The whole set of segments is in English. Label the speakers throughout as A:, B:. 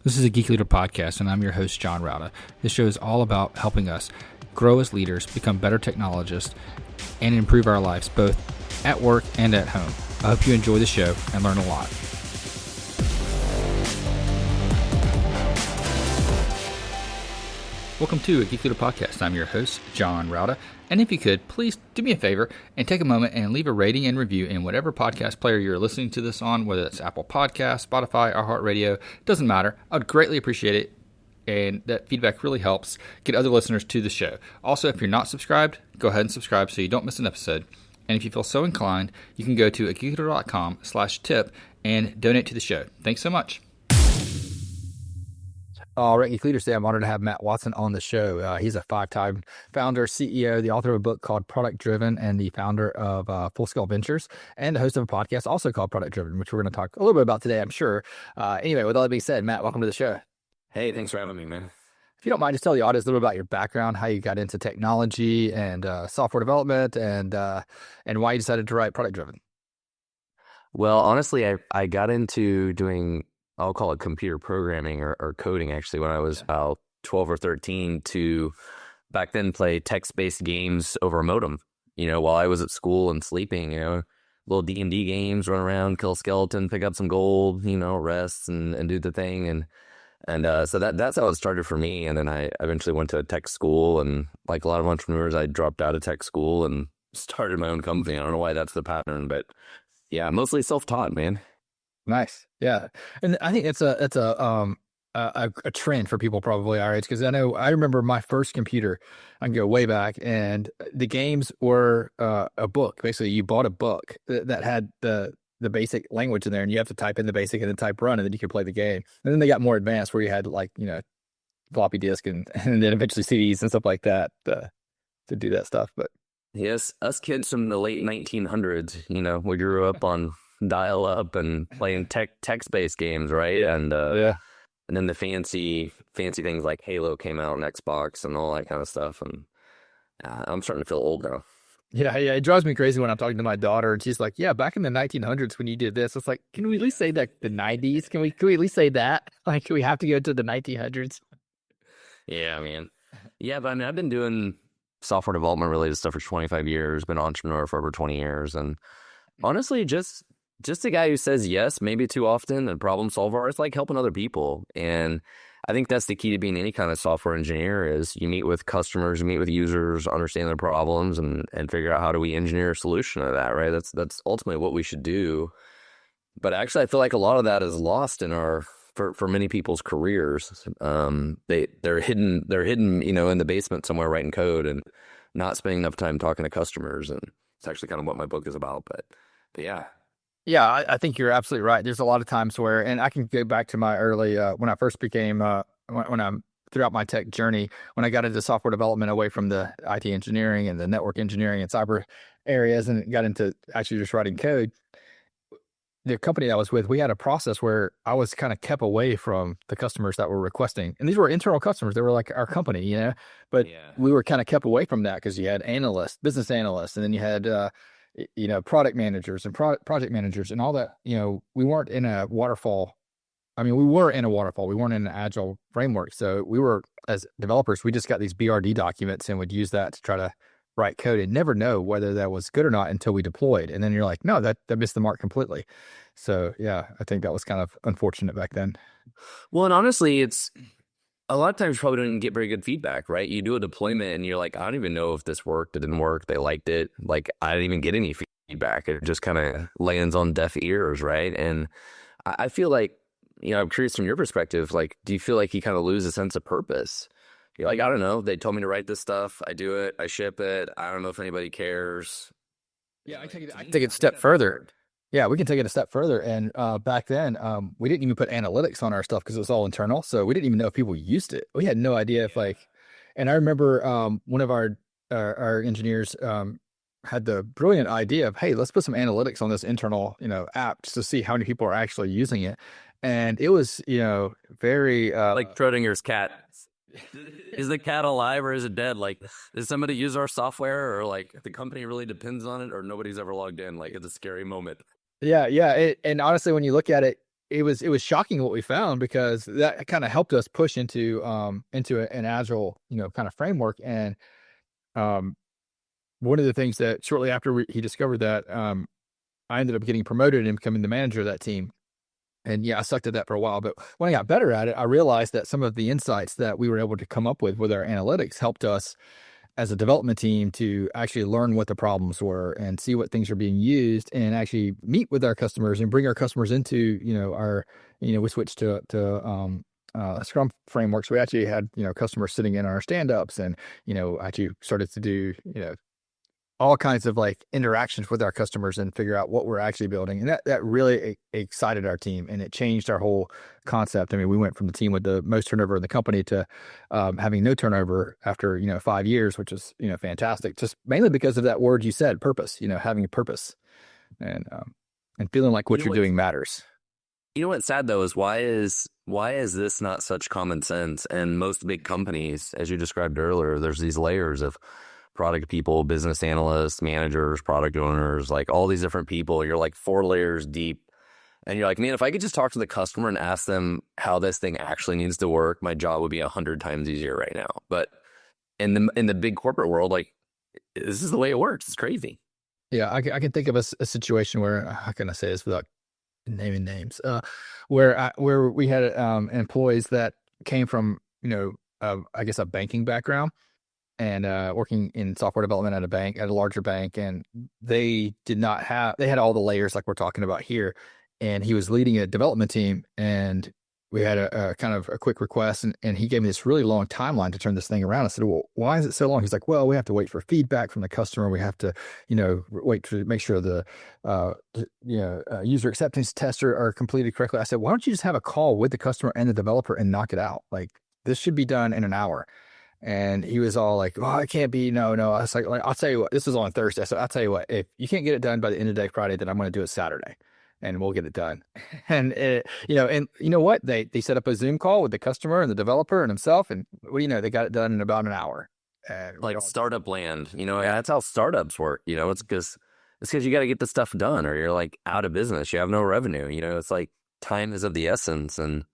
A: This is a Geek Leader podcast, and I'm your host, John Rauda. This show is all about helping us grow as leaders, become better technologists, and improve our lives both at work and at home. I hope you enjoy the show and learn a lot. Welcome to a Geek Leader podcast. I'm your host, John Rauda. And if you could, please do me a favor and take a moment and leave a rating and review in whatever podcast player you're listening to this on, whether it's Apple Podcasts, Spotify, iHeartRadio, doesn't matter. I would greatly appreciate it. And that feedback really helps get other listeners to the show. Also, if you're not subscribed, go ahead and subscribe so you don't miss an episode. And if you feel so inclined, you can go to geekleader.com/tip and donate to the show. Thanks so much. All right, Geek Leaders, today I'm honored to have Matt Watson on the show. He's a 5-time founder, CEO, the author of a book called Product Driven, and the founder of Full Scale Ventures, and the host of a podcast also called Product Driven, which we're going to talk a little bit about today, I'm sure. Anyway, with all that being said, Matt, welcome to the show.
B: Hey, thanks for having me, man.
A: If you don't mind, just tell the audience a little about your background, how you got into technology and software development, and why you decided to write Product Driven.
B: Well, honestly, I got into doing, I'll call it computer programming or coding, actually, when I was about 12 or 13 to back then play text-based games over a modem, while I was at school and sleeping, little D&D games, run around, kill a skeleton, pick up some gold, rest and do the thing. And so that's how it started for me. And then I eventually went to a tech school, and like a lot of entrepreneurs, I dropped out of tech school and started my own company. I don't know why that's the pattern, but yeah, mostly self-taught, man.
A: Nice. Yeah. And I think it's a trend for people probably our age, because I remember my first computer. I can go way back, and the games were a book. Basically, you bought a book that had the basic language in there, and you have to type in the basic and then type run, and then you could play the game. And then they got more advanced where you had floppy disk and then eventually CDs and stuff like that to do that stuff. But
B: yes, us kids from the late 1900s, we grew up on dial-up and playing text-based games, right? And
A: yeah.
B: And then the fancy things like Halo came out on Xbox and all that kind of stuff. And I'm starting to feel old now.
A: Yeah. It drives me crazy when I'm talking to my daughter, and she's like, "Yeah, back in the 1900s when you did this." It's like, can we at least say that the 90s? Can we at least say that? Like, we have to go to the 1900s?
B: Yeah, man. Yeah, but I mean, I've been doing software development related stuff for 25 years. Been an entrepreneur for over 20 years, and honestly, just a guy who says yes, maybe too often, and problem solver. It's like helping other people. And I think that's the key to being any kind of software engineer is you meet with customers, you meet with users, understand their problems, and figure out how do we engineer a solution to that, right? That's ultimately what we should do. But actually, I feel like a lot of that is lost in for many people's careers. They're hidden, in the basement somewhere writing code and not spending enough time talking to customers. And it's actually kind of what my book is about. But yeah.
A: Yeah, I think you're absolutely right. There's a lot of times where, and I can go back to my early, when I first became, when I'm throughout my tech journey, when I got into software development away from the IT engineering and the network engineering and cyber areas, and got into actually just writing code. The company I was with, we had a process where I was kind of kept away from the customers that were requesting, and these were internal customers. They were like our company, but we were kind of kept away from that because you had analysts, business analysts, and then you had, product managers and project managers and all that. We weren't in a waterfall. I mean, we were in a waterfall. We weren't in an agile framework. So we were, as developers, we just got these BRD documents and would use that to try to write code and never know whether that was good or not until we deployed. And then you're like, no, that missed the mark completely. So yeah, I think that was kind of unfortunate back then.
B: Well, and honestly, it's a lot of times you probably don't get very good feedback, right? You do a deployment and you're like, I don't even know if this worked, it didn't work, they liked it. Like, I didn't even get any feedback. It just kind of lands on deaf ears, right? And I feel like, I'm curious from your perspective, like, do you feel like you kind of lose a sense of purpose? You're like, I don't know, they told me to write this stuff, I do it, I ship it, I don't know if anybody cares.
A: Yeah, I can take it a step further. Yeah, we can take it a step further. And back then, we didn't even put analytics on our stuff because it was all internal. So we didn't even know if people used it. We had no idea if and I remember one of our engineers had the brilliant idea of, hey, let's put some analytics on this internal, app just to see how many people are actually using it. And it was, very
B: like Schrodinger's cat. Is the cat alive or is it dead? Like, does somebody use our software, or like the company really depends on it, or nobody's ever logged in? Like, it's a scary moment.
A: Yeah. And honestly, when you look at it, it was shocking what we found, because that kind of helped us push into an agile, kind of framework. And um, one of the things that shortly after he discovered that, I ended up getting promoted and becoming the manager of that team. And yeah, I sucked at that for a while, but when I got better at it, I realized that some of the insights that we were able to come up with our analytics helped us as a development team to actually learn what the problems were and see what things are being used, and actually meet with our customers and bring our customers into, our, we switched to Scrum frameworks. We actually had, customers sitting in our stand-ups, and, actually started to do, all kinds of like interactions with our customers and figure out what we're actually building. And that really excited our team, and it changed our whole concept. I mean, we went from the team with the most turnover in the company to having no turnover after, 5 years, which is, fantastic. Just mainly because of that word you said, purpose, having a purpose, and feeling like what you're doing matters.
B: You know what's sad though is why is this not such common sense? And most big companies, as you described earlier, there's these layers of product people, business analysts, managers, product owners, like all these different people. You're like 4 layers deep. And you're like, man, if I could just talk to the customer and ask them how this thing actually needs to work, my job would be 100 times easier right now. But in the big corporate world, like, this is the way it works. It's crazy.
A: Yeah, I can think of a situation where, how can I say this without naming names, where we had employees that came from, I guess a banking background, and working in software development at a larger bank. And they had all the layers like we're talking about here. And he was leading a development team, and we had a kind of a quick request, and he gave me this really long timeline to turn this thing around. I said, well, why is it so long? He's like, well, we have to wait for feedback from the customer. We have to, wait to make sure the user acceptance tests are completed correctly. I said, why don't you just have a call with the customer and the developer and knock it out? Like, this should be done in an hour. And he was all like, "Oh, it can't be. No, no." I was like, "I'll tell you what. This is on Thursday, so I'll tell you what. If you can't get it done by the end of the day Friday, then I'm going to do it Saturday, and we'll get it done." And and you know what? They set up a Zoom call with the customer and the developer and himself, and they got it done in about an hour.
B: Like startup land, that's how startups work. It's because you got to get the stuff done, or you're like out of business. You have no revenue. It's like time is of the essence, and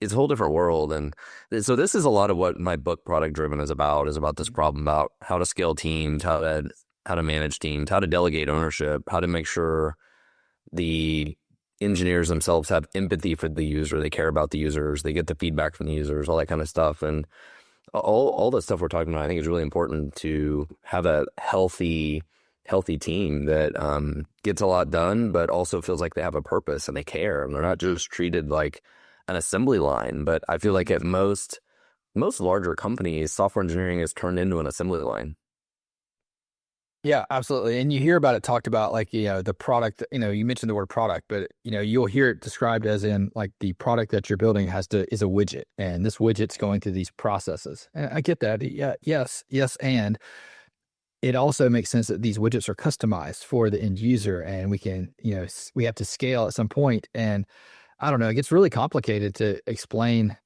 B: it's a whole different world. And so this is a lot of what my book Product Driven is about this problem about how to scale teams, how to manage teams, how to delegate ownership, how to make sure the engineers themselves have empathy for the user. They care about the users. They get the feedback from the users, all that kind of stuff. And all the stuff we're talking about, I think is really important to have a healthy team that gets a lot done, but also feels like they have a purpose and they care. And they're not just treated like an assembly line. But I feel like at most larger companies, software engineering is turned into an assembly line.
A: Yeah, absolutely. And you hear about it talked about like, the product, you mentioned the word product, but you'll hear it described as in like the product that you're building is a widget, and this widget's going through these processes. And I get that. Yeah, yes. And it also makes sense that these widgets are customized for the end user, and we can, we have to scale at some point. And I don't know, it gets really complicated to explain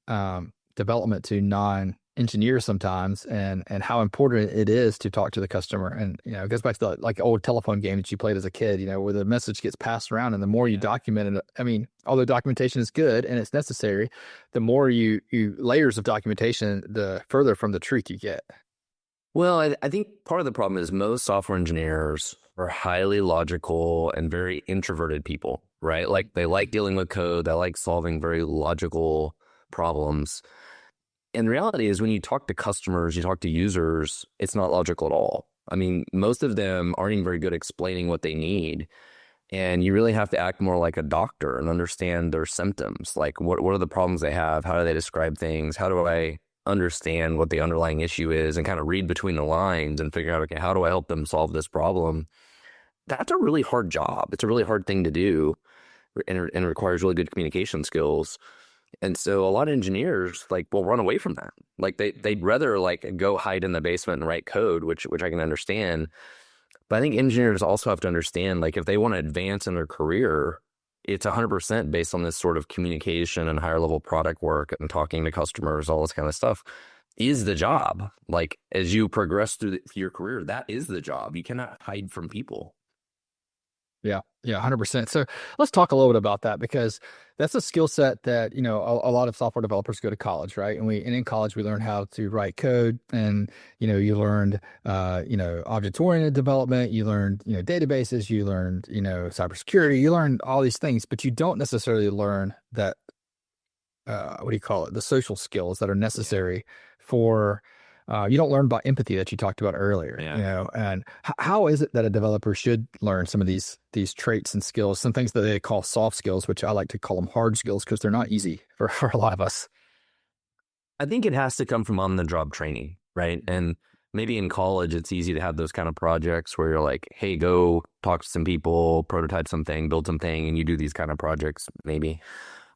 A: development to non-engineers sometimes, and how important it is to talk to the customer. And, it goes back to the like old telephone game that you played as a kid, where the message gets passed around, and the more you document it, I mean, although documentation is good and it's necessary, the more you layers of documentation, the further from the truth you get.
B: Well, I think part of the problem is most software engineers are highly logical and very introverted people, right? Like they like dealing with code, they like solving very logical problems. And reality is when you talk to customers, you talk to users, it's not logical at all. I mean, most of them aren't even very good at explaining what they need. And you really have to act more like a doctor and understand their symptoms. Like what are the problems they have? How do they describe things? How do I understand what the underlying issue is and kind of read between the lines and figure out, okay, how do I help them solve this problem? That's a really hard job. It's a really hard thing to do, and it requires really good communication skills. And so a lot of engineers will run away from that. Like they'd rather go hide in the basement and write code, which I can understand. But I think engineers also have to understand, if they want to advance in their career, it's 100% based on this sort of communication and higher level product work and talking to customers, all this kind of stuff is the job. As you progress through your career, that is the job. You cannot hide from people.
A: Yeah, yeah, 100%. So let's talk a little bit about that because that's a skill set that, a lot of software developers go to college, right? And in college we learn how to write code and, you learned object-oriented development, you learned, databases, you learned, cybersecurity, you learned all these things, but you don't necessarily learn that what do you call it? The social skills that are necessary for you don't learn about empathy that you talked about earlier,
B: Yeah.
A: and how is it that a developer should learn some of these traits and skills, some things that they call soft skills, which I like to call them hard skills because they're not easy for a lot of us.
B: I think it has to come from on the job training, right? And maybe in college, it's easy to have those kind of projects where you're like, hey, go talk to some people, prototype something, build something, and you do these kind of projects, maybe.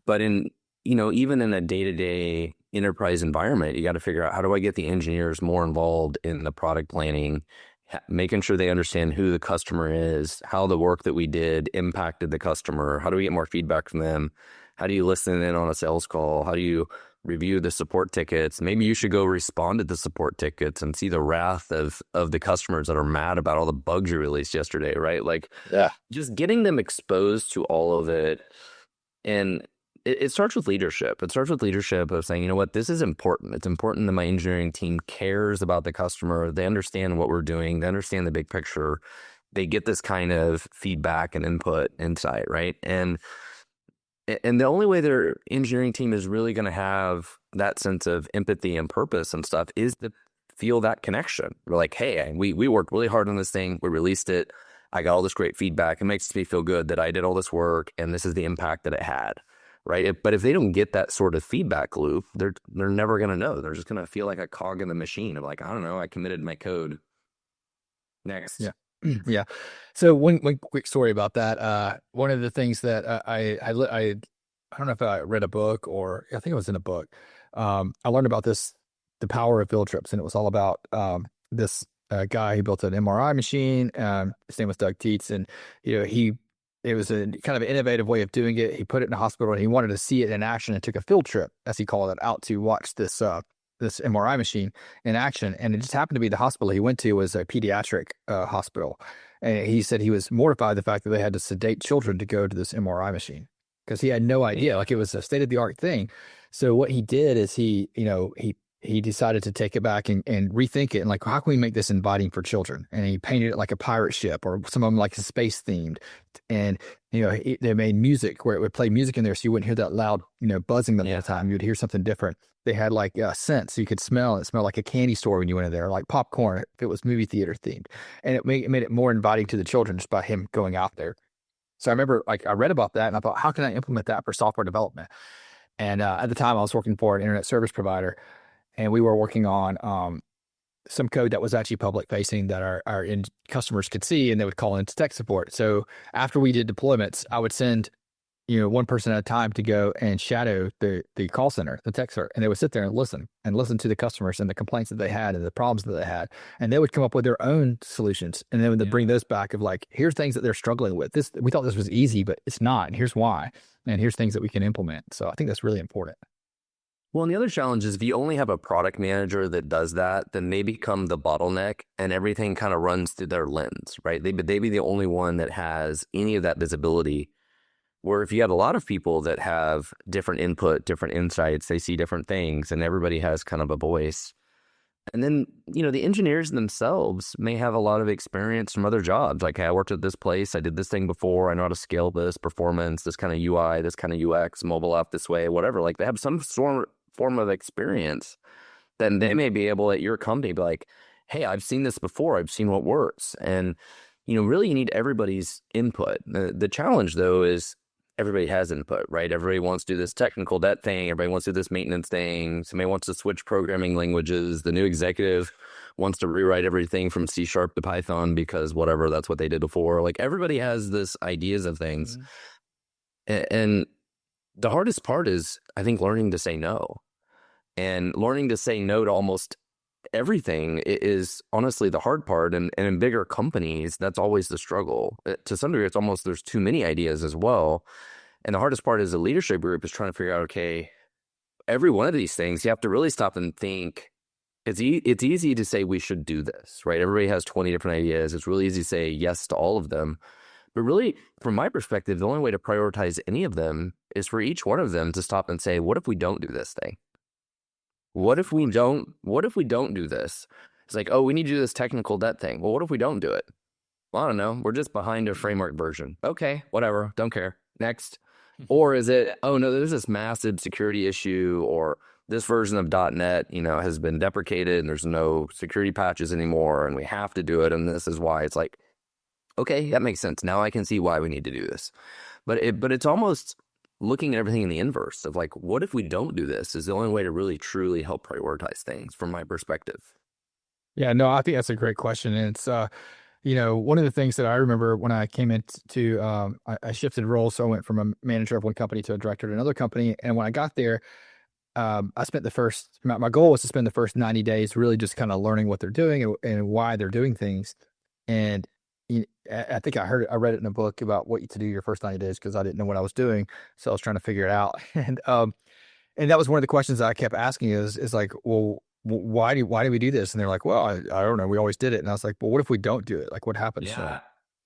B: But even in a day-to-day enterprise environment, you got to figure out how do I get the engineers more involved in the product planning, making sure they understand who the customer is, how the work that we did impacted the customer, how do we get more feedback from them, how do you listen in on a sales call, how do you review the support tickets. Maybe you should go respond to the support tickets and see the wrath of the customers that are mad about all the bugs you released yesterday, right? Like,
A: Yeah.
B: just getting them exposed to all of it. And it starts with leadership. It starts with leadership of saying, you know what, this is important. It's important that my engineering team cares about the customer. They understand what we're doing. They understand the big picture. They get this kind of feedback and input, insight, right? And the only way their engineering team is really going to have that sense of empathy and purpose and stuff is to feel that connection. We're like, hey, we worked really hard on this thing. We released it. I got all this great feedback. It makes me feel good that I did all this work and this is the impact that it had, right? But if they don't get that sort of feedback loop, they're never going to know. They're just going to feel like a cog in the machine of like, I don't know, I committed my code. Next.
A: Yeah. Yeah. So one quick story about that. One of the things that I don't know if I read a book or I think it was in a book. I learned about the power of field trips, and it was all about this guy who built an MRI machine. His name was Doug Teets, and it was a kind of an innovative way of doing it. He put it in a hospital, and he wanted to see it in action, and took a field trip, as he called it, out to watch this MRI machine in action. And it just happened to be the hospital he went to was a pediatric hospital. And he said he was mortified the fact that they had to sedate children to go to this MRI machine because he had no idea, like it was a state of the art thing. So what he did is he decided to take it back and rethink it. And like, how can we make this inviting for children? And he painted it like a pirate ship, or some of them like space themed. And, they made music where it would play music in there. So you wouldn't hear that loud, buzzing the whole time. You'd hear something different. They had like scents so you could smell. It smelled like a candy store when you went in there, like popcorn if it was movie theater themed. And it made it more inviting to the children just by him going out there. So I remember like I read about that and I thought, how can I implement that for software development? And at the time I was working for an internet service provider, and we were working on some code that was actually public facing that our end customers could see, and they would call into tech support. So after we did deployments, I would send one person at a time to go and shadow the call center, the tech center, and they would sit there and listen to the customers and the complaints that they had and the problems that they had, and they would come up with their own solutions, and then they'd bring those back of like, here's things that they're struggling with. We thought this was easy, but it's not, and here's why, and here's things that we can implement. So I think that's really important.
B: Well, and the other challenge is if you only have a product manager that does that, then they become the bottleneck and everything kind of runs through their lens, right? They be the only one that has any of that visibility. Where if you have a lot of people that have different input, different insights, they see different things, and everybody has kind of a voice. And then, the engineers themselves may have a lot of experience from other jobs. Like, hey, I worked at this place. I did this thing before. I know how to scale this performance, this kind of UI, this kind of UX, mobile app this way, whatever. Like, they have some form of experience. Then they may be able at your company be like, hey, I've seen this before. I've seen what works. And, really you need everybody's input. The challenge, though, is everybody has input, right? Everybody wants to do this technical debt thing. Everybody wants to do this maintenance thing. Somebody wants to switch programming languages. The new executive wants to rewrite everything from C# to Python because whatever, that's what they did before. Like, everybody has this ideas of things. Mm-hmm. And the hardest part is, I think, learning to say no. And learning to say no to almost everything is honestly the hard part. And in bigger companies, that's always the struggle. To some degree, it's almost there's too many ideas as well. And the hardest part as a leadership group is trying to figure out, okay, every one of these things, you have to really stop and think. It's easy to say we should do this, right? Everybody has 20 different ideas. It's really easy to say yes to all of them. But really, from my perspective, the only way to prioritize any of them is for each one of them to stop and say, what if we don't do this thing? What if we don't do this? It's like, oh, we need to do this technical debt thing. Well, what if we don't do it? Well, I don't know. We're just behind a framework version. Okay, whatever. Don't care. Next. Or is it, oh no, there's this massive security issue, or this version of .NET, has been deprecated and there's no security patches anymore and we have to do it. And this is why. It's like, okay, that makes sense. Now I can see why we need to do this. But it's almost looking at everything in the inverse of like, what if we don't do this is the only way to really truly help prioritize things from my perspective.
A: Yeah, no, I think that's a great question. And it's, one of the things that I remember when I came into, I shifted roles. So I went from a manager of one company to a director at another company. And when I got there, I spent my goal was to spend the first 90 days really just kind of learning what they're doing and why they're doing things. And I think I read it in a book about what to do your first 90 days because I didn't know what I was doing. So I was trying to figure it out. And that was one of the questions that I kept asking is like, well, why do we do this? And they're like, well, I don't know. We always did it. And I was like, well, what if we don't do it? Like what happens?
B: Yeah.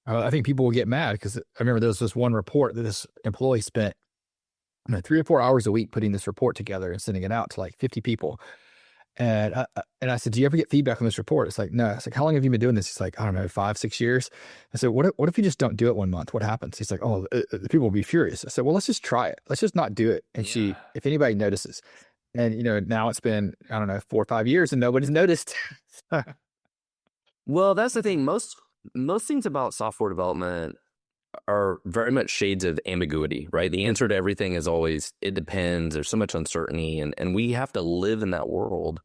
A: I think people will get mad because I remember there was this one report that this employee spent 3 or 4 hours a week putting this report together and sending it out to like 50 people. And I said, do you ever get feedback on this report? It's like, no. It's like, how long have you been doing this? He's like, I don't know, 5, 6 years. I said, what if you just don't do it one month? What happens? He's like, oh, the people will be furious. I said, well, let's just try it. Let's just not do it and see if anybody notices. And, now it's been, I don't know, 4 or 5 years and nobody's noticed.
B: Well, that's the thing. Most things about software development are very much shades of ambiguity, right? The answer to everything is always, it depends. There's so much uncertainty and we have to live in that world.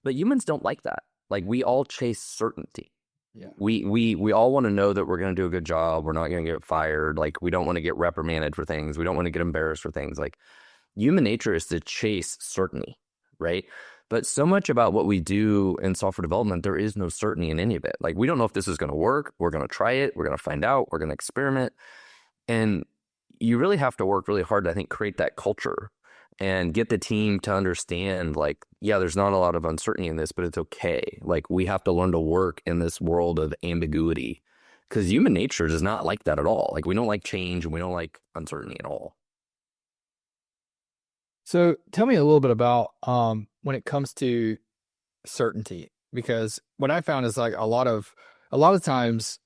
B: But humans don't like that. Like we all chase certainty.
A: Yeah.
B: We all want to know that we're going to do a good job. We're not going to get fired. Like we don't want to get reprimanded for things. We don't want to get embarrassed for things. Like human nature is to chase certainty, right? But so much about what we do in software development, there is no certainty in any of it. Like we don't know if this is going to work. We're going to try it. We're going to find out. We're going to experiment. And you really have to work really hard to, I think, create that culture and get the team to understand like, yeah, there's not a lot of uncertainty in this, but it's okay. Like we have to learn to work in this world of ambiguity because human nature does not like that at all. Like we don't like change and we don't like uncertainty at all.
A: So tell me a little bit about when it comes to certainty, because what I found is like a lot of times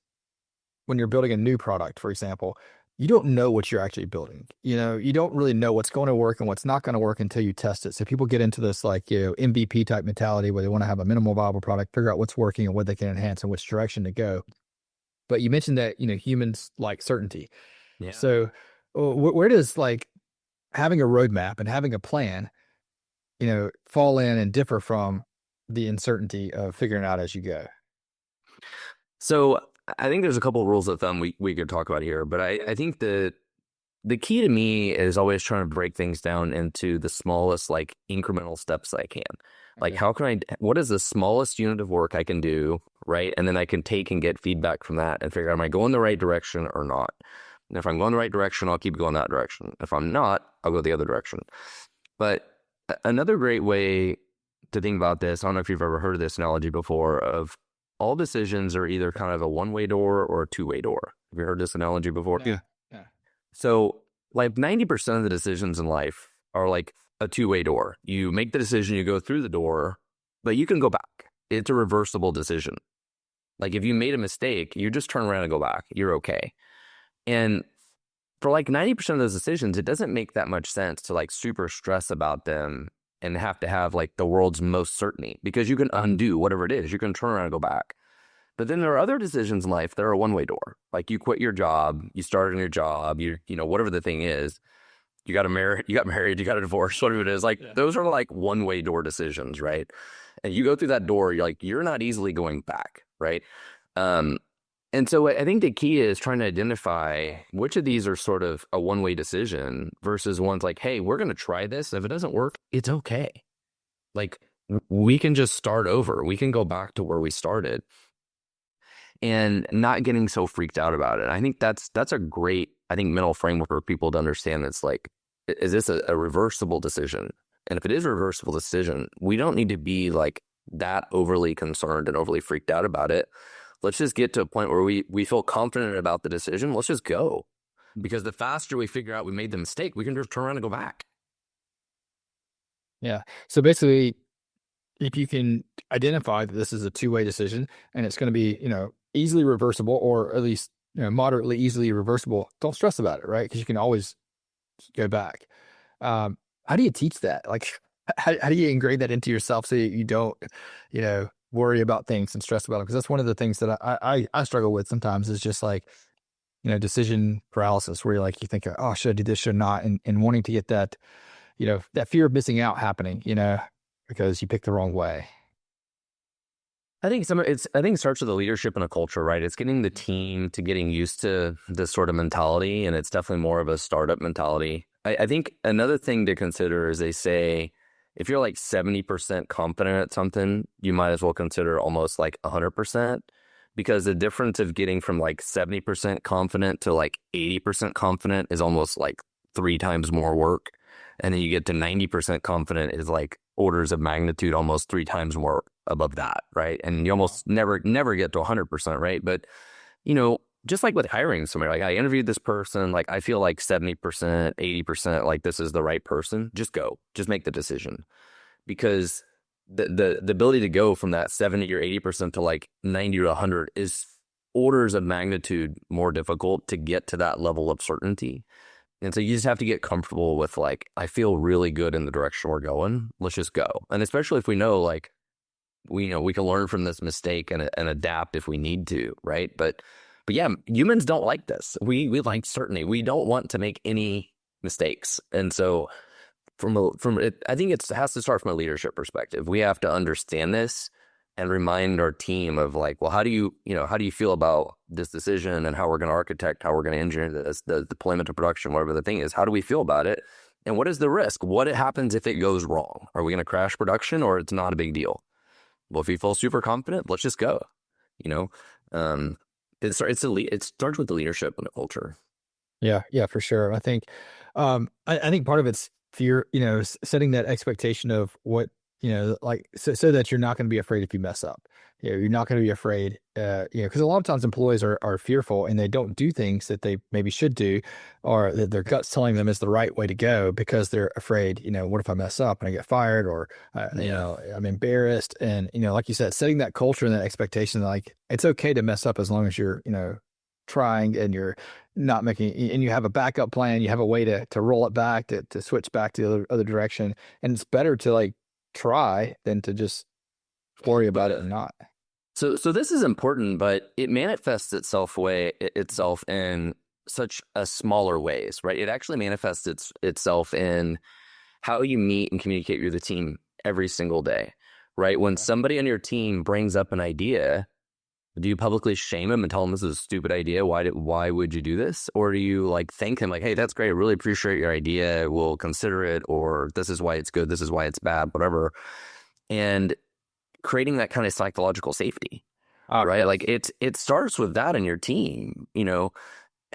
A: when you're building a new product, for example, you don't know what you're actually building. You don't really know what's going to work and what's not going to work until you test it. So people get into this like, MVP type mentality where they want to have a minimal viable product, figure out what's working and what they can enhance and which direction to go. But you mentioned that, humans like certainty.
B: Yeah.
A: So where does like having a roadmap and having a plan, fall in and differ from the uncertainty of figuring out as you go?
B: So I think there's a couple of rules of thumb we could talk about here, but I think the key to me is always trying to break things down into the smallest like incremental steps I can. Like what is the smallest unit of work I can do, right? And then I can take and get feedback from that and figure out, am I going the right direction or not? And if I'm going the right direction, I'll keep going that direction. If I'm not, I'll go the other direction. But another great way to think about this, I don't know if you've ever heard of this analogy before, of all decisions are either kind of a one-way door or a two-way door. Have you heard this analogy before?
A: Yeah.
B: So like 90% of the decisions in life are like a two-way door. You make the decision, you go through the door, but you can go back. It's a reversible decision. Like if you made a mistake, you just turn around and go back. You're okay. And for like 90% of those decisions, it doesn't make that much sense to like super stress about them and have to have like the world's most certainty because you can undo whatever it is. You can turn around and go back. But then there are other decisions in life that are a one-way door. Like you quit your job, you start a new job, whatever the thing is, you got married, you got a divorce, whatever it is. Like those are like one-way door decisions, right? And you go through that door, you're not easily going back, right? And so I think the key is trying to identify which of these are sort of a one-way decision versus one's like, hey, we're going to try this. If it doesn't work, it's okay. Like we can just start over. We can go back to where we started and not getting so freaked out about it. I think that's a great, mental framework for people to understand. That's like, is this a reversible decision? And if it is a reversible decision, we don't need to be like that overly concerned and overly freaked out about it. let's just get to a point where we feel confident about the decision. Let's just go. Because the faster we figure out we made the mistake, we can just turn around and go back.
A: Yeah. So basically, if you can identify that this is a two-way decision and it's going to be, easily reversible, or at least, moderately easily reversible, don't stress about it, right? Because you can always go back. How do you teach that? Like, how do you ingrain that into yourself so you don't, worry about things and stress about them? Because that's one of the things that I struggle with sometimes, is just like, decision paralysis, where you think, oh, should I do this, should I not? And wanting to get that, that fear of missing out happening, because you picked the wrong way.
B: I think it starts with the leadership and a culture, right? It's getting the team to getting used to this sort of mentality, and it's definitely more of a startup mentality. I think another thing to consider is, they say, if you're like 70% confident at something, you might as well consider almost like 100%, because the difference of getting from like 70% confident to like 80% confident is almost like 3 times more work. And then you get to 90% confident is like orders of magnitude, almost 3 times more above that, right? And you almost never get to 100%, right? But, just like with hiring somebody, like I interviewed this person, like I feel like 70%, 80%, like this is the right person. Just go, just make the decision, because the ability to go from that 70 or 80% to like 90 or 100 is orders of magnitude more difficult to get to that level of certainty. And so you just have to get comfortable with, like, I feel really good in the direction we're going. Let's just go. And especially if we know, like, we can learn from this mistake and adapt if we need to, right? But yeah, humans don't like this. We like certainty. We don't want to make any mistakes. And so I think it has to start from a leadership perspective. We have to understand this and remind our team of, like, well, how do you feel about this decision, and how we're going to architect, how we're going to engineer this, the deployment to production, whatever the thing is. How do we feel about it? And what is the risk? What happens if it goes wrong? Are we going to crash production, or it's not a big deal? Well, if you feel super confident, let's just go. It starts with the leadership and the culture.
A: Yeah, for sure. I think, I think part of it's fear, setting that expectation of what, like, so that you're not going to be afraid if you mess up. You're not going to be afraid, because a lot of times employees are fearful, and they don't do things that they maybe should do, or that their gut's telling them is the right way to go, because they're afraid, what if I mess up and I get fired, or, I'm embarrassed. And, like you said, setting that culture and that expectation, that, like, it's okay to mess up as long as you're, trying, and you're not making, and you have a backup plan, you have a way to roll it back, to switch back to the other direction. And it's better to, like, try than to just worry about it and not.
B: So this is important, but it manifests itself in such a smaller ways, right? It actually manifests itself in how you meet and communicate with the team every single day, right? When somebody on your team brings up an idea, do you publicly shame them and tell them this is a stupid idea? Why would you do this? Or do you, like, thank them, like, hey, that's great, I really appreciate your idea, we'll consider it, or this is why it's good, this is why it's bad, whatever. And creating that kind of psychological safety, right?
A: Yes.
B: Like it starts with that in your team, so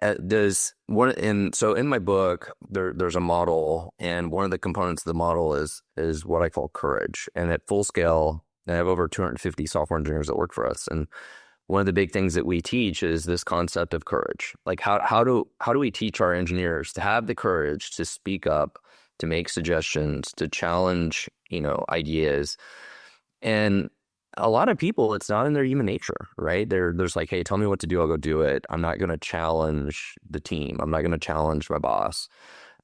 B: in my book, there's a model, and one of the components of the model is what I call courage. And at full scale, I have over 250 software engineers that work for us. And one of the big things that we teach is this concept of courage. Like, how do we teach our engineers to have the courage to speak up, to make suggestions, to challenge, ideas? And a lot of people, it's not in their human nature, right? There's like, hey, tell me what to do, I'll go do it. I'm not going to challenge the team. I'm not going to challenge my boss.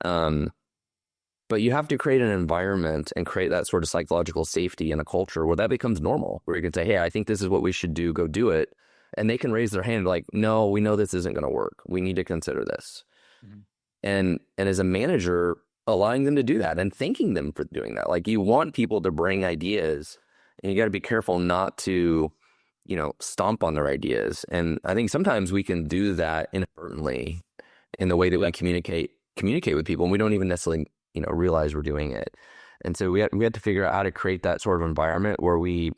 B: But you have to create an environment and create that sort of psychological safety in a culture where that becomes normal, where you can say, hey, I think this is what we should do, go do it. And they can raise their hand like, no, we know this isn't going to work. We need to consider this. Mm-hmm. And as a manager, allowing them to do that and thanking them for doing that. Like, you want people to bring ideas, and you got to be careful not to, stomp on their ideas. And I think sometimes we can do that inadvertently in the way that we communicate with people, and we don't even necessarily realize we're doing it. And so we had to figure out how to create that sort of environment where we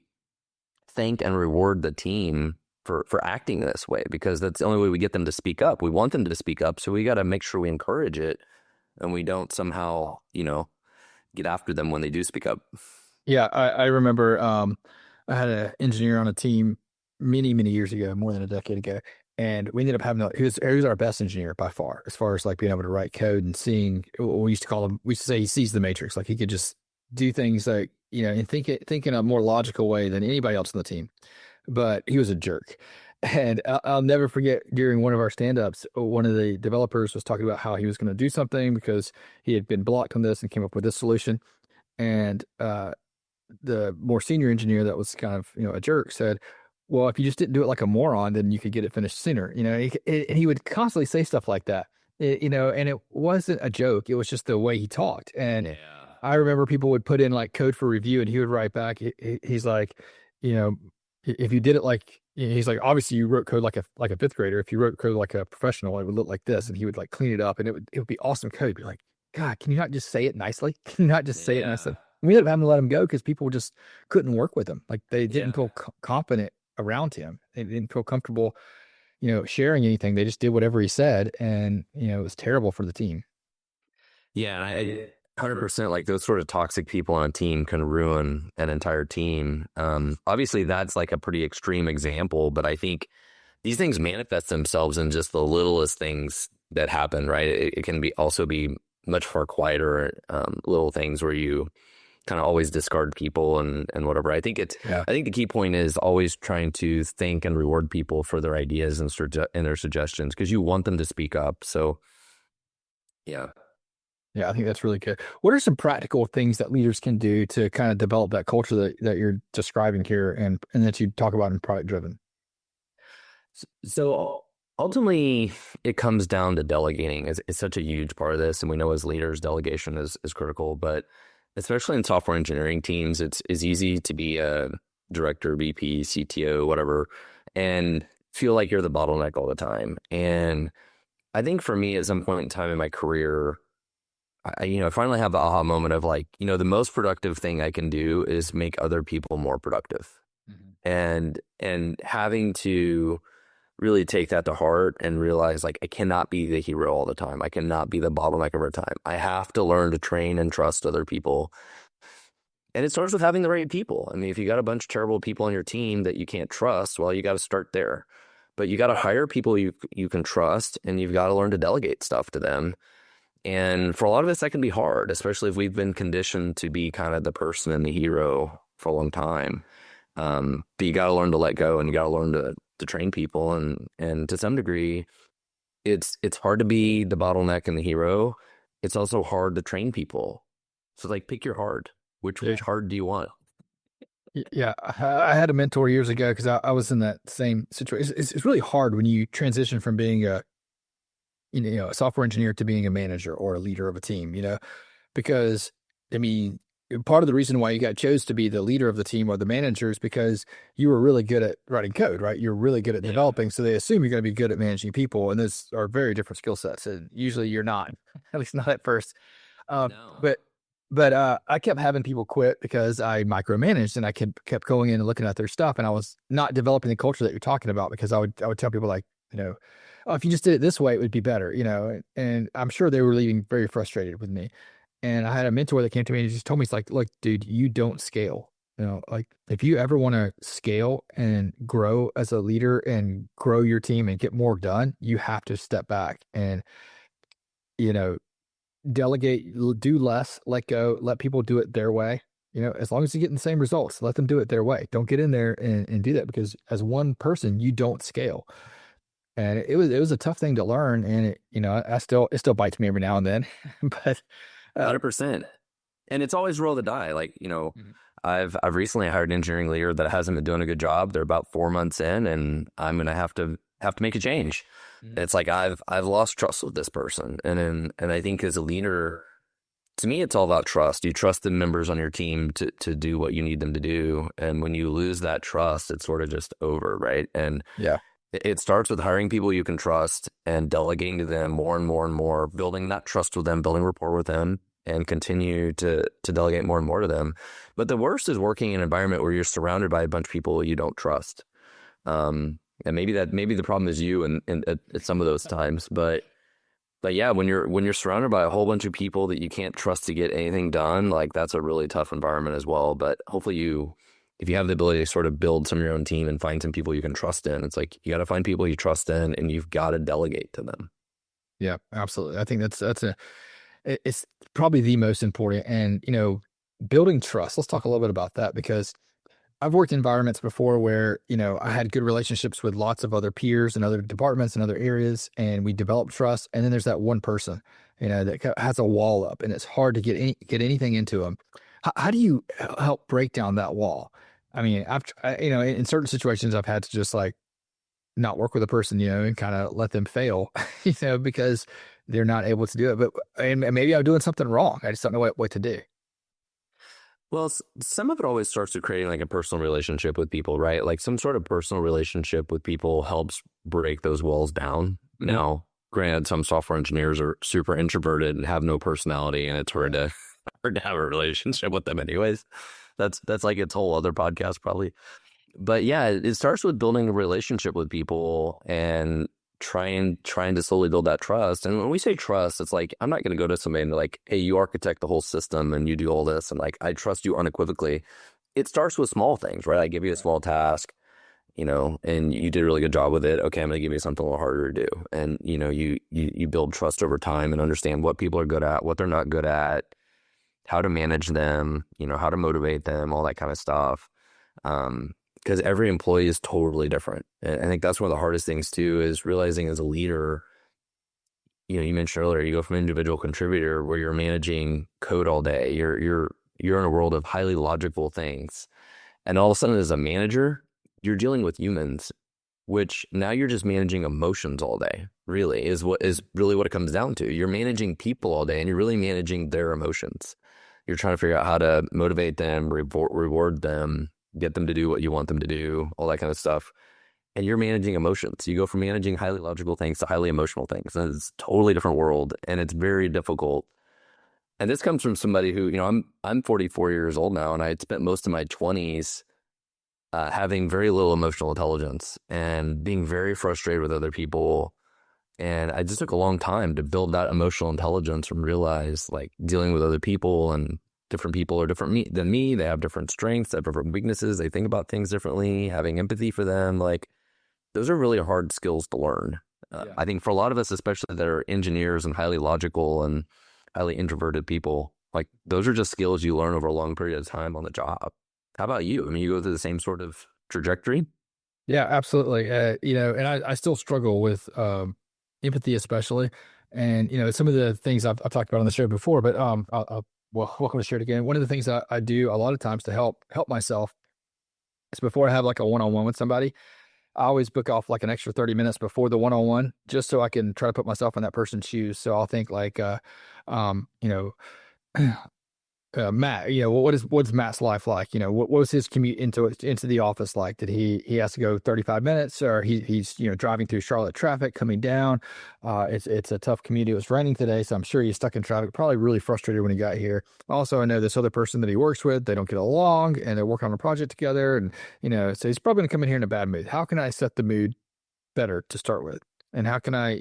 B: thank and reward the team for acting this way, because that's the only way we get them to speak up. We want them to speak up, so we got to make sure we encourage it, and we don't somehow, get after them when they do speak up.
A: Yeah, I remember, I had an engineer on a team many years ago, more than a decade ago, and we ended up having he was our best engineer by far as like being able to write code and seeing. We used to call him. We used to say he sees the matrix. Like he could just do things like and think in a more logical way than anybody else on the team. But he was a jerk. And I'll never forget during one of our stand-ups, one of the developers was talking about how he was going to do something because he had been blocked on this and came up with this solution. And the more senior engineer that was kind of a jerk said, well, if you just didn't do it like a moron, then you could get it finished sooner. And he would constantly say stuff like that. And it wasn't a joke. It was just the way he talked. And
B: Yeah.
A: I remember people would put in like code for review, and he would write back. He's like, if you did it like, he's like, obviously you wrote code like a fifth grader. If you wrote code like a professional, it would look like this. And he would like clean it up, and it would be awesome code. He'd be like, God, can you not just say it nicely? Can you not just say it nicely?
B: Yeah.
A: We ended up having to let him go because people just couldn't work with him. Like they didn't
B: Yeah.
A: feel confident around him. They didn't feel comfortable, sharing anything. They just did whatever he said, and it was terrible for the team.
B: Yeah, and I 100% like those sort of toxic people on a team can ruin an entire team. Obviously, that's like a pretty extreme example, but I think these things manifest themselves in just the littlest things that happen, right? It can also be much far quieter little things where you kind of always discard people and whatever.
A: Yeah.
B: I think the key point is always trying to thank and reward people for their ideas and their suggestions because you want them to speak up. So, yeah.
A: Yeah, I think that's really good. What are some practical things that leaders can do to kind of develop that culture that you're describing here and that you talk about in product driven?
B: So ultimately, it comes down to delegating. It's such a huge part of this, and we know as leaders, delegation is critical. But especially in software engineering teams, it's easy to be a director, VP, CTO, whatever, and feel like you're the bottleneck all the time. And I think for me, at some point in time in my career, I finally have the aha moment of like, the most productive thing I can do is make other people more productive, and having to really take that to heart and realize like I cannot be the hero all the time. I cannot be the bottleneck every time. I have to learn to train and trust other people. And it starts with having the right people. I mean, if you got a bunch of terrible people on your team that you can't trust, well, you got to start there. But you got to hire people you can trust, and you've got to learn to delegate stuff to them. And for a lot of us, that can be hard, especially if we've been conditioned to be kind of the person and the hero for a long time. But you got to learn to let go, and you got to learn to train people. And to some degree, it's hard to be the bottleneck and the hero. It's also hard to train people. So like, pick your hard. Which hard do you want?
A: Yeah, I had a mentor years ago because I was in that same situation. It's really hard when you transition from being a software engineer to being a manager or a leader of a team, because I mean, part of the reason why you got chose to be the leader of the team or the manager is because you were really good at writing code, right? You're really good at developing. So they assume you're going to be good at managing people. And those are very different skill sets. And usually you're not, at least not at first.
B: No.
A: But I kept having people quit because I micromanaged, and I kept going in and looking at their stuff, and I was not developing the culture that you're talking about, because I would tell people like, oh, if you just did it this way, it would be better, and I'm sure they were leaving very frustrated with me. And I had a mentor that came to me and just told me, it's like, look, dude, you don't scale. Like if you ever want to scale and grow as a leader and grow your team and get more done, you have to step back and, delegate, do less, let go, let people do it their way. As long as you're getting the same results, let them do it their way. Don't get in there and do that, because as one person, you don't scale. And it was a tough thing to learn. And it still bites me every now and then, but
B: 100%. And it's always roll the die. Like, I've recently hired an engineering leader that hasn't been doing a good job. They're about 4 months in, and I'm going to have to make a change. It's like I've lost trust with this person, and I think as a leader, to me, it's all about trust. You trust the members on your team to do what you need them to do, and when you lose that trust, it's sort of just over, right? And
A: yeah,
B: it starts with hiring people you can trust and delegating to them more and more and more, building that trust with them, building rapport with them, and continue to delegate more and more to them. But the worst is working in an environment where you're surrounded by a bunch of people you don't trust. And maybe the problem is you and at some of those times, but yeah, when you're surrounded by a whole bunch of people that you can't trust to get anything done, like that's a really tough environment as well. But hopefully you if you have the ability to sort of build some of your own team and find some people you can trust in, it's like you got to find people you trust in and you've got to delegate to them.
A: Yeah, absolutely. I think it's probably the most important. And, building trust. Let's talk a little bit about that because I've worked in environments before where, I had good relationships with lots of other peers and other departments and other areas, and we developed trust. And then there's that one person, that has a wall up, and it's hard to get anything into them. How do you help break down that wall? I mean, in certain situations, I've had to just like not work with a person, and kind of let them fail, because they're not able to do it. But and maybe I'm doing something wrong. I just don't know what to do.
B: Well, some of it always starts with creating like a personal relationship with people, right? Like some sort of personal relationship with people helps break those walls down. Now, granted, some software engineers are super introverted and have no personality, and it's hard to have a relationship with them anyways. That's like its whole other podcast probably. But yeah, it starts with building a relationship with people and trying to slowly build that trust. And when we say trust, it's like I'm not going to go to somebody and be like, hey, you architect the whole system and you do all this, and like I trust you unequivocally. It starts with small things, right? I give you a small task, and you did a really good job with it. Okay, I'm going to give you something a little harder to do. And you build trust over time and understand what people are good at, what they're not good at, how to manage them, how to motivate them, all that kind of stuff. Because every employee is totally different. And I think that's one of the hardest things too, is realizing as a leader, you mentioned earlier, you go from individual contributor where you're managing code all day. You're in a world of highly logical things. And all of a sudden as a manager, you're dealing with humans, which now you're just managing emotions all day, really, is really what it comes down to. You're managing people all day and you're really managing their emotions. You're trying to figure out how to motivate them, reward them, get them to do what you want them to do, all that kind of stuff. And you're managing emotions. You go from managing highly logical things to highly emotional things. And it's a totally different world, and it's very difficult. And this comes from somebody who, I'm 44 years old now, and I had spent most of my 20s having very little emotional intelligence and being very frustrated with other people. And I just took a long time to build that emotional intelligence and realize like dealing with other people, and different people are different than me. They have different strengths, they have different weaknesses. They think about things differently, having empathy for them. Like those are really hard skills to learn. I think for a lot of us, especially that are engineers and highly logical and highly introverted people, like those are just skills you learn over a long period of time on the job. How about you? I mean, you go through the same sort of trajectory?
A: Yeah, absolutely. And I still struggle with empathy, especially. And, some of the things I've talked about on the show before, but well, welcome to share it again. One of the things I do a lot of times to help myself is before I have like a one-on-one with somebody, I always book off like an extra 30 minutes before the one-on-one, just so I can try to put myself in that person's shoes. So I'll think like, um, you know, Matt, what's Matt's life like? What was his commute into the office like? Did he has to go 35 minutes, or he's driving through Charlotte traffic coming down? It's a tough commute. It was raining today, so I'm sure he's stuck in traffic. Probably really frustrated when he got here. Also, I know this other person that he works with, they don't get along, and they're working on a project together, and so he's probably going to come in here in a bad mood. How can I set the mood better to start with? And how can I,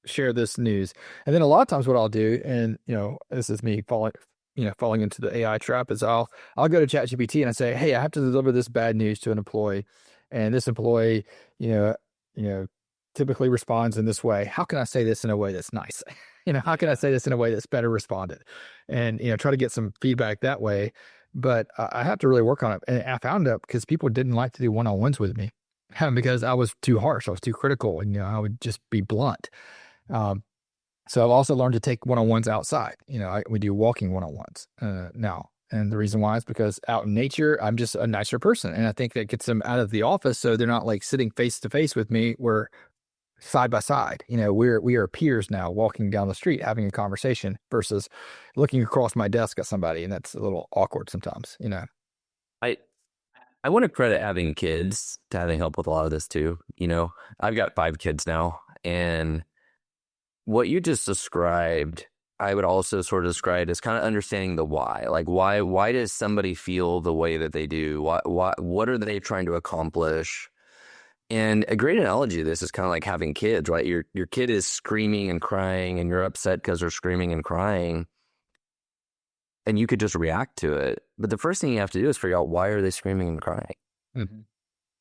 A: share this news? And then a lot of times what I'll do, and, this is me falling into the AI trap, is I'll go to ChatGPT and I say, hey, I have to deliver this bad news to an employee. And this employee, you know, typically responds in this way. How can I say this in a way that's nice? How can I say this in a way that's better responded? And, try to get some feedback that way. But I have to really work on it. And I found out because people didn't like to do one-on-ones with me because I was too harsh. I was too critical, and, I would just be blunt. So I've also learned to take one-on-ones outside. We do walking one-on-ones now. And the reason why is because out in nature, I'm just a nicer person. And I think that gets them out of the office. So they're not like sitting face to face with me. We're side by side. We are peers now, walking down the street, having a conversation versus looking across my desk at somebody. And that's a little awkward sometimes,
B: I I want to credit having kids to having help with a lot of this too. I've got 5 kids now, and what you just described, I would also sort of describe as kind of understanding the why. Like why does somebody feel the way that they do? What are they trying to accomplish? And a great analogy of this is kind of like having kids, right? Your kid is screaming and crying, and you're upset because they're screaming and crying. and you could just react to it. But the first thing you have to do is figure out, why are they screaming and crying?
A: Mm-hmm.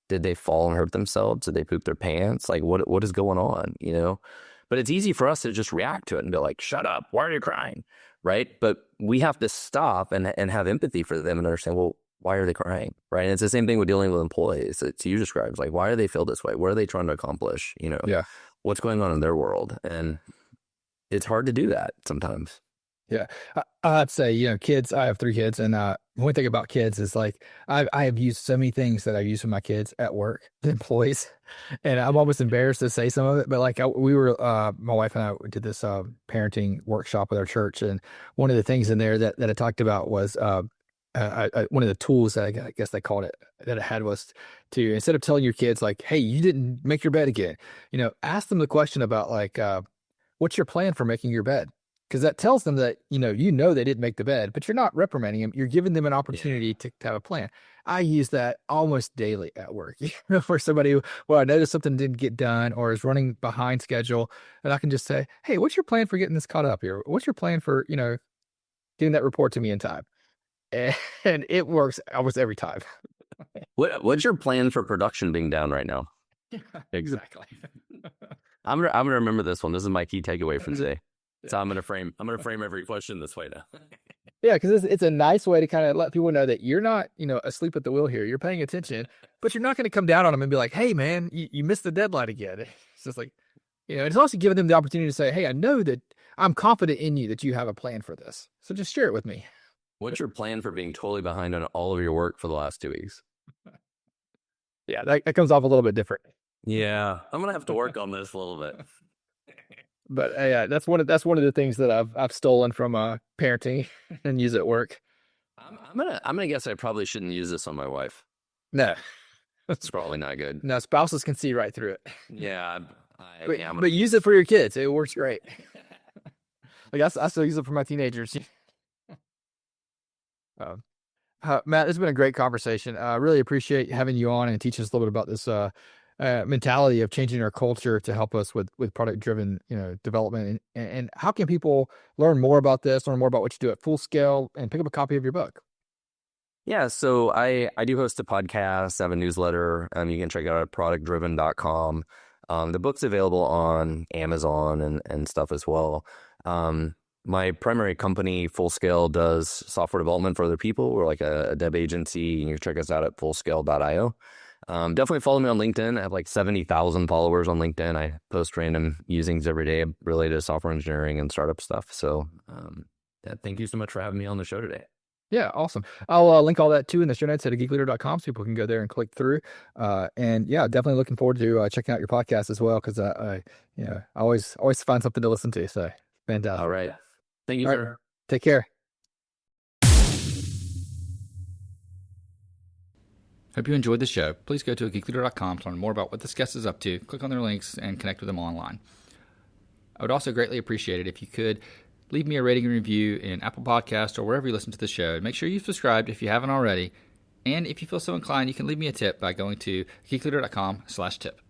B: Did they fall and hurt themselves? Did they poop their pants? Like, what is going on, you know? But it's easy for us to just react to it and be like, shut up, why are you crying? Right? But we have to stop and have empathy for them and understand, well, why are they crying? Right? And it's the same thing with dealing with employees. It's you described, like, why do they feel this way? What are they trying to accomplish? You know,
A: Yeah.
B: what's going on in their world? And it's hard to do that sometimes.
A: Yeah. I'd say, kids, I have 3 kids, and one thing about kids is like, I have used so many things that I use with my kids at work, the employees, and I'm almost embarrassed to say some of it, but like my wife and I did this parenting workshop with our church, and one of the things in there that I talked about was one of the tools that I guess they called it, that it had, was to, instead of telling your kids like, hey, you didn't make your bed again, ask them the question about like, what's your plan for making your bed? Because that tells them that, they didn't make the bed, but you're not reprimanding them. You're giving them an opportunity to have a plan. I use that almost daily at work, for somebody I noticed something didn't get done or is running behind schedule. And I can just say, hey, what's your plan for getting this caught up here? What's your plan for, getting that report to me in time? And it works almost every time.
B: What's your plan for production being down right now?
A: Exactly.
B: I'm gonna remember this one. This is my key takeaway from today. So I'm gonna frame every question this way now.
A: Yeah, because it's a nice way to kind of let people know that you're not, asleep at the wheel here. You're paying attention, but you're not going to come down on them and be like, "Hey, man, you missed the deadline again." It's just like, it's also giving them the opportunity to say, "Hey, I know that I'm confident in you that you have a plan for this, so just share it with me."
B: What's your plan for being totally behind on all of your work for the last 2 weeks?
A: Yeah, that comes off a little bit different.
B: Yeah, I'm gonna have to work on this a little bit.
A: But yeah, that's one of the things that I've stolen from parenting and use at work.
B: I'm gonna guess I probably shouldn't use this on my wife.
A: No,
B: It's probably not good.
A: no, spouses can see right through it.
B: Yeah,
A: but use it for your kids. It works great. Like I still use it for my teenagers. Matt, this has been a great conversation. I really appreciate having you on and teaching us a little bit about this mentality of changing our culture to help us with product-driven, development. And how can people learn more about this, learn more about what you do at Full Scale, and pick up a copy of your book?
B: Yeah, so I do host a podcast, I have a newsletter. You can check it out at productdriven.com. The book's available on Amazon and stuff as well. My primary company, Full Scale, does software development for other people. We're like a dev agency, and you can check us out at fullscale.io. Definitely follow me on LinkedIn. I have like 70,000 followers on LinkedIn. I post random musings every day related to software engineering and startup stuff. So thank you so much for having me on the show today.
A: Yeah, awesome. I'll link all that too in the show notes at geekleader.com so people can go there and click through. And yeah, definitely looking forward to checking out your podcast as well, because I always find something to listen to. So fantastic.
B: All right. Thank you, sir.
A: Take care. Hope you enjoyed the show. Please go to geekleader.com to learn more about what this guest is up to. Click on their links and connect with them online. I would also greatly appreciate it if you could leave me a rating and review in Apple Podcasts or wherever you listen to the show. Make sure you've subscribed if you haven't already. And if you feel so inclined, you can leave me a tip by going to geekleader.com/tip.